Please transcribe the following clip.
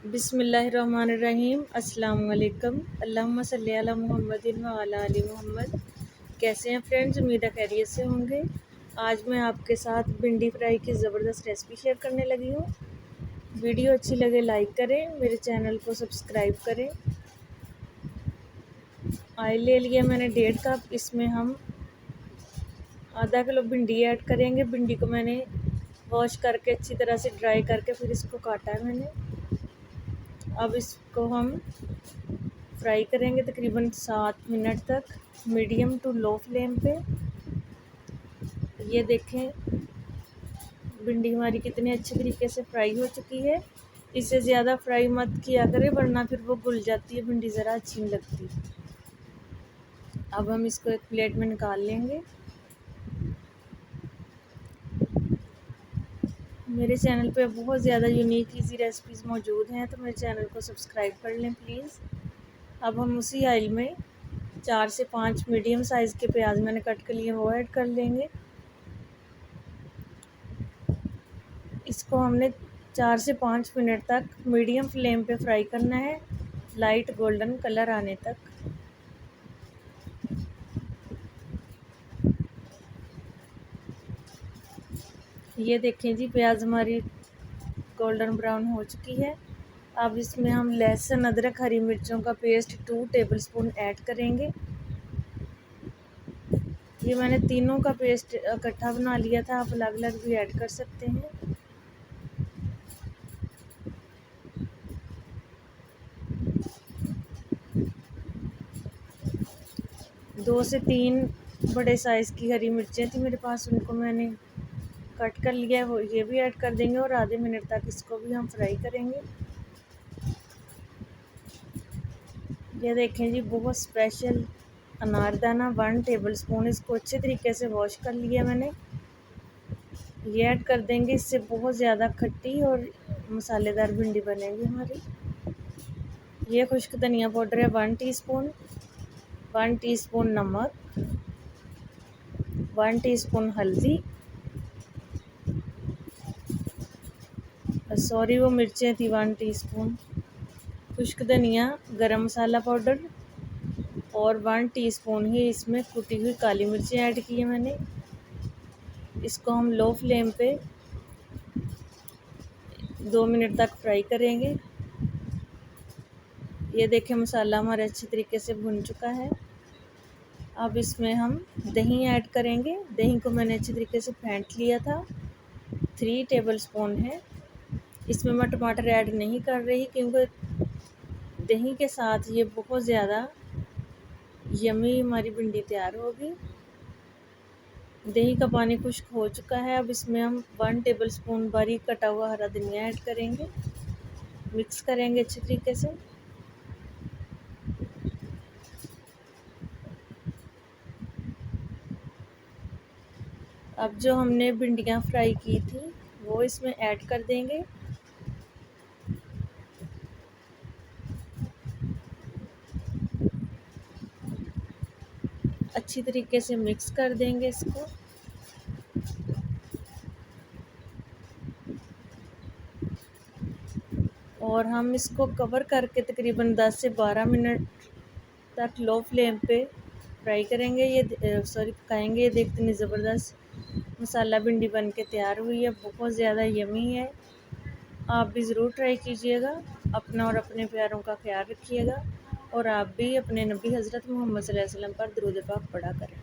बिस्मिल्लाहिर्रहमानिर्रहीम। अस्सलाम वालेकुम। अल्लाहुम्मा सल्ली अला मुहम्मदिन व अला आलि मुहम्मद। कैसे हैं फ्रेंड्स? उम्मीद है खैरियत से होंगे। आज मैं आपके साथ भिंडी फ्राई की ज़बरदस्त रेसिपी शेयर करने लगी हूँ। वीडियो अच्छी लगे लाइक करें, मेरे चैनल को सब्सक्राइब करें। ऑयल ले लिया मैंने 1.5 कप। इसमें हम आधा किलो भिंडी ऐड करेंगे। भिंडी को मैंने वॉश करके अच्छी तरह से ड्राई करके फिर इसको काटा है मैंने। अब इसको हम फ्राई करेंगे तकरीबन 7 मिनट तक मीडियम टू लो फ्लेम पे। ये देखें भिंडी हमारी कितनी अच्छे तरीके से फ्राई हो चुकी है। इससे ज़्यादा फ्राई मत किया करें वरना फिर वो घुल जाती है, भिंडी ज़रा अच्छी नहीं लगती। अब हम इसको एक प्लेट में निकाल लेंगे। मेरे चैनल पे बहुत ज़्यादा यूनिक इजी रेसिपीज़ मौजूद हैं, तो मेरे चैनल को सब्सक्राइब कर लें प्लीज़। अब हम उसी ऑयल में 4 से 5 मीडियम साइज़ के प्याज मैंने कट कर लिए वो ऐड कर लेंगे। इसको हमने 4 से 5 मिनट तक मीडियम फ्लेम पे फ्राई करना है, लाइट गोल्डन कलर आने तक। ये देखें जी, प्याज हमारी गोल्डन ब्राउन हो चुकी है। अब इसमें हम लहसुन, अदरक, हरी मिर्चों का पेस्ट 2 टेबलस्पून ऐड करेंगे। ये मैंने तीनों का पेस्ट इकट्ठा बना लिया था, आप अलग अलग भी ऐड कर सकते हैं। दो से 3 बड़े साइज़ की हरी मिर्चें थी मेरे पास, उनको मैंने कट कर लिया है, वो ये भी ऐड कर देंगे और आधे मिनट तक इसको भी हम फ्राई करेंगे। ये देखें जी, बहुत स्पेशल अनारदाना 1 टेबलस्पून, इसको अच्छे तरीके से वॉश कर लिया मैंने। ये ऐड कर देंगे, इससे बहुत ज़्यादा खट्टी और मसालेदार भिंडी बनेगी हमारी। ये खुश्क धनिया पाउडर है 1 टीस्पून, 1 टीस्पून नमक, 1 टीस्पून हल्दी, सॉरी वो मिर्चें थी 1 टीस्पून, खुश्क धनिया, गरम मसाला पाउडर और 1 टीस्पून ही इसमें कुटी हुई काली मिर्चें ऐड की है मैंने। इसको हम लो फ्लेम पे 2 मिनट तक फ्राई करेंगे। ये देखें मसाला हमारे अच्छे तरीके से भुन चुका है। अब इसमें हम दही ऐड करेंगे। दही को मैंने अच्छे तरीके से फेंट लिया था, 3 टेबलस्पून है। इसमें मैं टमाटर ऐड नहीं कर रही क्योंकि दही के साथ ये बहुत ज़्यादा यमी हमारी भिंडी तैयार होगी। दही का पानी खुश्क हो चुका है। अब इसमें हम 1 टेबलस्पून बारीक कटा हुआ हरा धनिया ऐड करेंगे। मिक्स करेंगे अच्छे तरीके से। अब जो हमने भिंडियाँ फ्राई की थी वो इसमें ऐड कर देंगे। अच्छी तरीके से मिक्स कर देंगे इसको। और हम इसको कवर करके तकरीबन 10 से 12 मिनट तक लो फ्लेम पे फ्राई करेंगे। ये पकाएंगे। ये देखते हैं ज़बरदस्त मसाला भिंडी बन के तैयार हुई है, बहुत ज़्यादा यमी है। आप भी ज़रूर ट्राई कीजिएगा। अपना और अपने प्यारों का ख्याल रखिएगा और आप भी अपने नबी हज़रत मोहम्मद सल्लल्लाहु अलैहि वसल्लम पर दुरूद पाक पढ़ा करें।